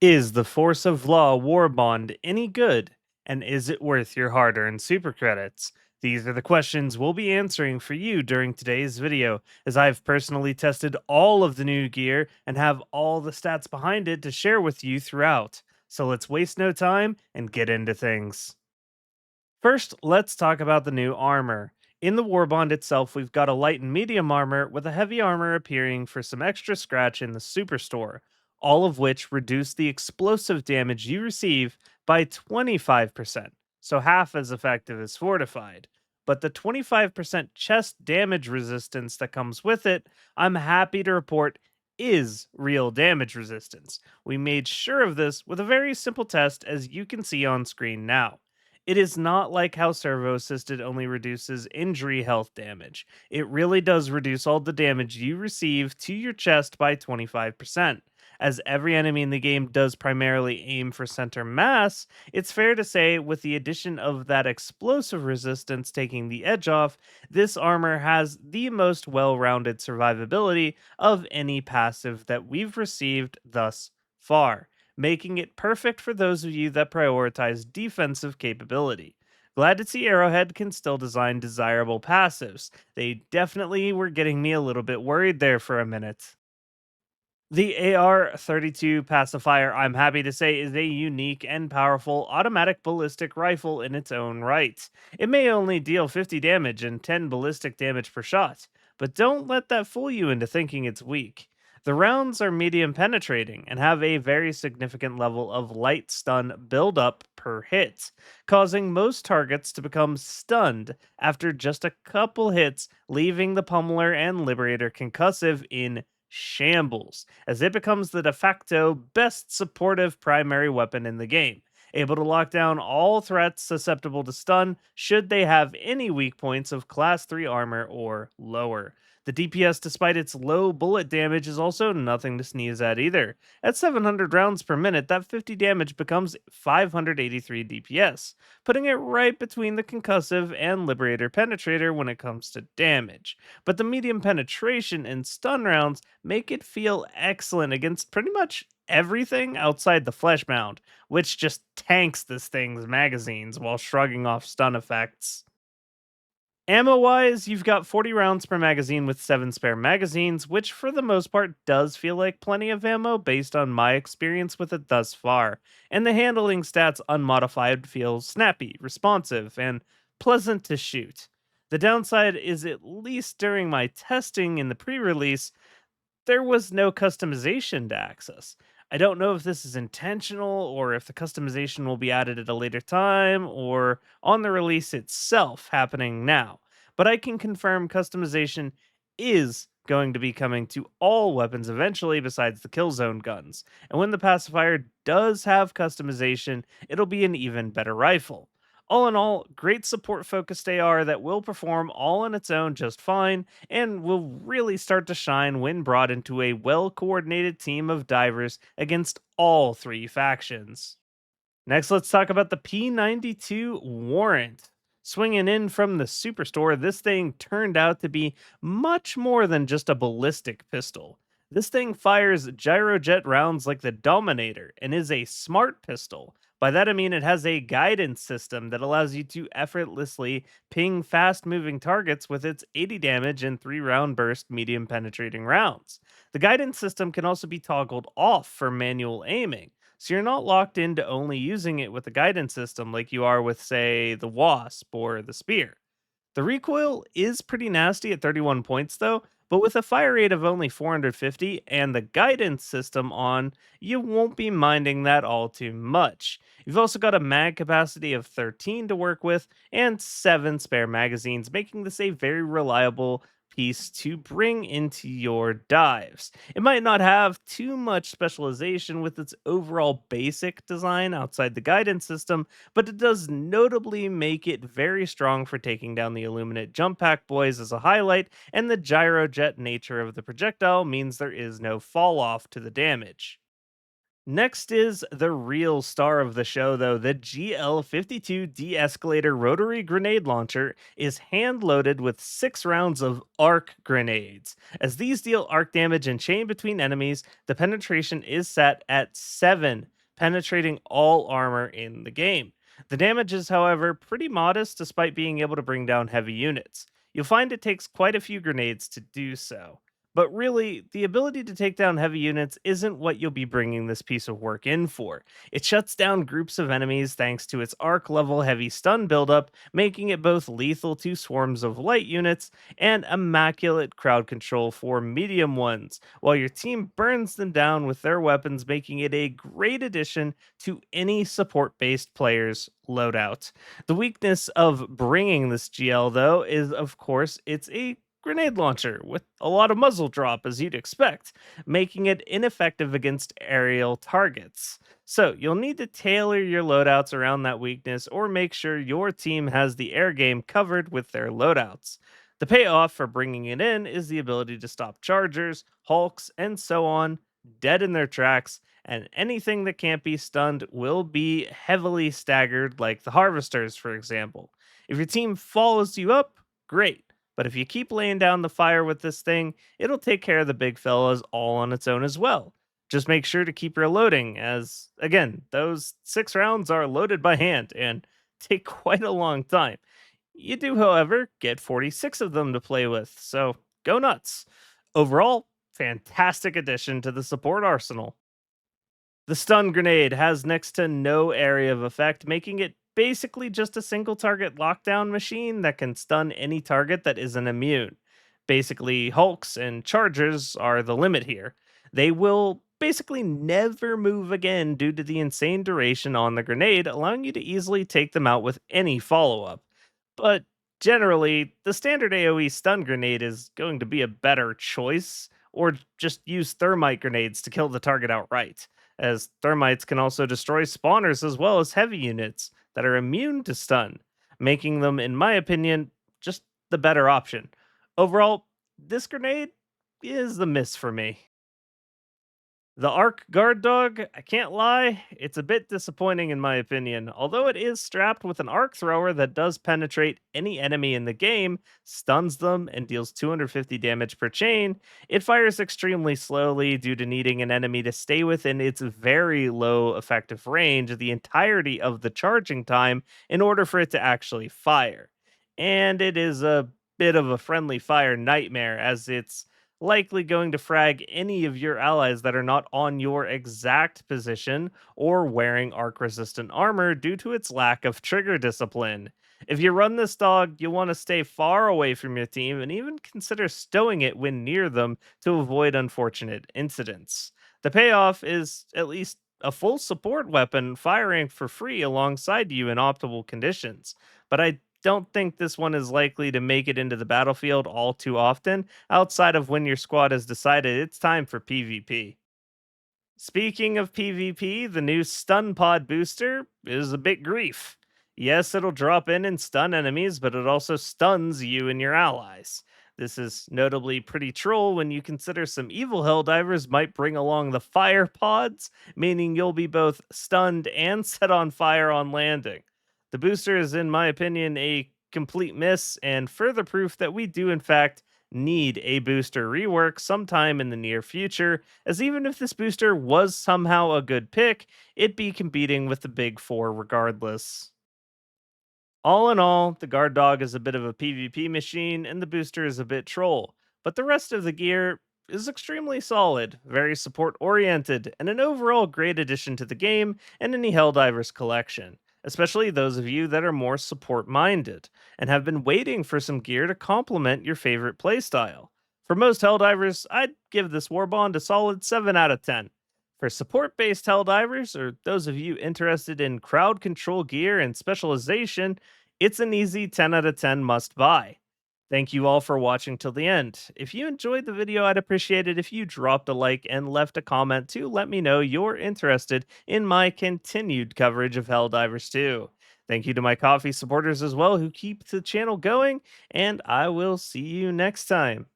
Is the Force of Law Warbond any good? And is it worth your hard earned super credits? These are the questions we'll be answering for you during today's video, as I've personally tested all of the new gear and have all the stats behind it to share with you throughout. So let's waste no time and get into things. First, let's talk about the new armor. In the Warbond itself, we've got a light and medium armor, with a heavy armor appearing for some extra scratch in the superstore, all of which reduce the explosive damage you receive by 25%, so half as effective as fortified. But the 25% chest damage resistance that comes with it, I'm happy to report, is real damage resistance. We made sure of this with a very simple test, as you can see on screen now. It is not like how servo assisted only reduces injury health damage. It really does reduce all the damage you receive to your chest by 25%. As every enemy in the game does primarily aim for center mass, it's fair to say, with the addition of that explosive resistance taking the edge off, this armor has the most well rounded survivability of any passive that we've received thus far, making it perfect for those of you that prioritize defensive capability. Glad to see Arrowhead can still design desirable passives. They definitely were getting me a little bit worried there for a minute. The AR-32 pacifier, I'm happy to say, is a unique and powerful automatic ballistic rifle in its own right. It may only deal 50 damage and 10 ballistic damage per shot, but don't let that fool you into thinking it's weak. The rounds are medium penetrating and have a very significant level of light stun buildup per hit, causing most targets to become stunned after just a couple hits, leaving the pummeler and liberator concussive in shambles, as it becomes the de facto best supportive primary weapon in the game, able to lock down all threats susceptible to stun should they have any weak points of class 3 armor or lower. The DPS, despite its low bullet damage, is also nothing to sneeze at either. At 700 rounds per minute, that 50 damage becomes 583 DPS, putting it right between the concussive and liberator penetrator when it comes to damage. But the medium penetration and stun rounds make it feel excellent against pretty much everything outside the flesh mound, which just tanks this thing's magazines while shrugging off stun effects. Ammo wise, you've got 40 rounds per magazine with 7 spare magazines, which for the most part does feel like plenty of ammo based on my experience with it thus far. And the handling stats unmodified feel snappy, responsive, and pleasant to shoot. The downside is, at least during my testing in the pre release, there was no customization to access. I don't know if this is intentional, or if the customization will be added at a later time or on the release itself happening now. But I can confirm customization is going to be coming to all weapons eventually besides the kill zone guns. And when the pacifier does have customization, it'll be an even better rifle. All in all, great support focused AR that will perform all on its own just fine, and will really start to shine when brought into a well coordinated team of divers against all three factions. Next, let's talk about the P92 Warrant. Swinging in from the Superstore, this thing turned out to be much more than just a ballistic pistol. This thing fires gyrojet rounds like the Dominator and is a smart pistol. By that I mean it has a guidance system that allows you to effortlessly ping fast moving targets with its 80 damage and 3 round burst medium penetrating rounds. The guidance system can also be toggled off for manual aiming, so you're not locked into only using it with the guidance system like you are with, say, the Wasp or the Spear. The recoil is pretty nasty at 31 points though, but with a fire rate of only 450 and the guidance system on, you won't be minding that all too much. You've also got a mag capacity of 13 to work with and 7 spare magazines, making this a very reliable piece to bring into your dives. It might not have too much specialization with its overall basic design outside the guidance system, but it does notably make it very strong for taking down the Illuminate jump pack boys as a highlight, and the gyrojet nature of the projectile means there is no fall off to the damage. Next is the real star of the show, though. The GL-52 de-escalator rotary grenade launcher is hand-loaded with 6 rounds of arc grenades. As these deal arc damage and chain between enemies, the penetration is set at 7. penetrating all armor in the game. The damage is, however, pretty modest despite being able to bring down heavy units. You'll find it takes quite a few grenades to do so. But really, the ability to take down heavy units isn't what you'll be bringing this piece of work in for. It shuts down groups of enemies thanks to its arc level heavy stun buildup, making it both lethal to swarms of light units and immaculate crowd control for medium ones, while your team burns them down with their weapons, making it a great addition to any support based player's loadout. The weakness of bringing this GL, though, is of course it's a grenade launcher with a lot of muzzle drop, as you'd expect, making it ineffective against aerial targets. So, you'll need to tailor your loadouts around that weakness or make sure your team has the air game covered with their loadouts. The payoff for bringing it in is the ability to stop chargers, hulks, and so on dead in their tracks, and anything that can't be stunned will be heavily staggered, like the harvesters, for example. If your team follows you up, great. But if you keep laying down the fire with this thing, it'll take care of the big fellas all on its own as well. Just make sure to keep your loading, as, again, those 6 rounds are loaded by hand and take quite a long time. You do, however, get 46 of them to play with, so go nuts. Overall, fantastic addition to the support arsenal. The stun grenade has next to no area of effect, making it basically just a single target lockdown machine that can stun any target that isn't immune. Basically, hulks and chargers are the limit here. They will basically never move again due to the insane duration on the grenade, allowing you to easily take them out with any follow up. But generally, the standard AoE stun grenade is going to be a better choice, or just use thermite grenades to kill the target outright, as thermites can also destroy spawners as well as heavy units that are immune to stun, making them, in my opinion, just the better option. Overall, this grenade is the miss for me. The Ark Guard dog, I can't lie, it's a bit disappointing in my opinion. Although it is strapped with an arc thrower that does penetrate any enemy in the game, stuns them, and deals 250 damage per chain, it fires extremely slowly due to needing an enemy to stay within its very low effective range the entirety of the charging time in order for it to actually fire. And it is a bit of a friendly fire nightmare, as it's likely going to frag any of your allies that are not on your exact position or wearing arc resistant armor due to its lack of trigger discipline. If you run this dog, you'll want to stay far away from your team and even consider stowing it when near them to avoid unfortunate incidents. The payoff is at least a full support weapon firing for free alongside you in optimal conditions. But I don't think this one is likely to make it into the battlefield all too often, outside of when your squad has decided it's time for PvP. Speaking of PvP, the new stun pod booster is a bit grief. Yes, it'll drop in and stun enemies, but it also stuns you and your allies. This is notably pretty troll when you consider some evil Helldivers might bring along the fire pods, meaning you'll be both stunned and set on fire on landing. The booster is, in my opinion, a complete miss and further proof that we do, in fact, need a booster rework sometime in the near future, as even if this booster was somehow a good pick, it'd be competing with the big four regardless. All in all, the guard dog is a bit of a PvP machine and the booster is a bit troll, but the rest of the gear is extremely solid, very support oriented, and an overall great addition to the game and any Helldivers collection, especially those of you that are more support minded and have been waiting for some gear to complement your favorite playstyle. For most Helldivers, I'd give this Warbond a solid 7 out of 10. For support based Helldivers, or those of you interested in crowd control gear and specialization, it's an easy 10 out of 10 must buy. Thank you all for watching till the end. If you enjoyed the video, I'd appreciate it if you dropped a like and left a comment to let me know you're interested in my continued coverage of Helldivers 2. Thank you to my coffee supporters as well who keep the channel going, and I will see you next time.